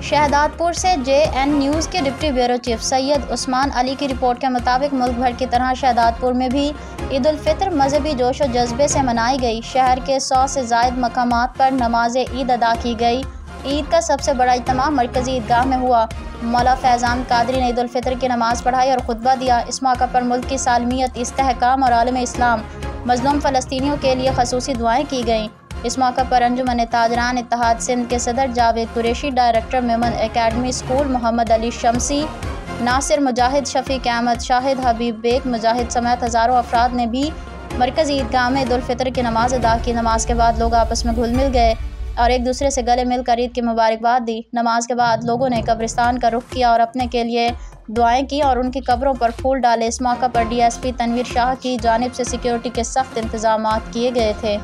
शहदादपुर से JN news के deputy bureau chief Syed Usman Ali की रिपोर्ट के मुताबिक मुल्क भर की तरह शहदादपुर में भी ईद उल फितर मजहबी जोश व जज्बे से मनाई गई। शहर के 100 से ज़ायद मकामात पर नमाज ईद अदा की गई। ईद का सबसे बड़ा इज्तिमा मरकज़ी ईदगाह में हुआ। मौला फैज़ान कादरी ने ईद उल फितर की नमाज़ पढ़ाई और खुतबा दिया। इस मौका पर मुल्क की सालमियत, इस्तेहकाम और आलम इस्लाम मज़लूम फ़लस्तीनियों के लिए ख़ुसूसी दुआएँ की गईं। इस मौका पर अंजुमन ताजरान इत्तेहाद सिंध के सदर Javed Qureshi, director Memon academy school Mohammad Ali Shamsi, Nasir Mujahid, Shafiq Ahmed, Shahid Habib Baig Mujahid समेत हज़ारों अफराद ने भी मरकज़ी ईदगाह में ईद उल फितर की नमाज़ अदा की। नमाज के बाद लोग आपस में घुल मिल गए और एक दूसरे से गले मिलकर ईद की मुबारकबाद दी। नमाज के बाद लोगों ने कब्रिस्तान का रुख किया और अपने के लिए दुआएं की और उनकी कब्रों पर फूल डाले। इस मौका पर DSP तनवीर शाह की जानिब से सिक्योरिटी के सख्त इंतजामात किए गए थे।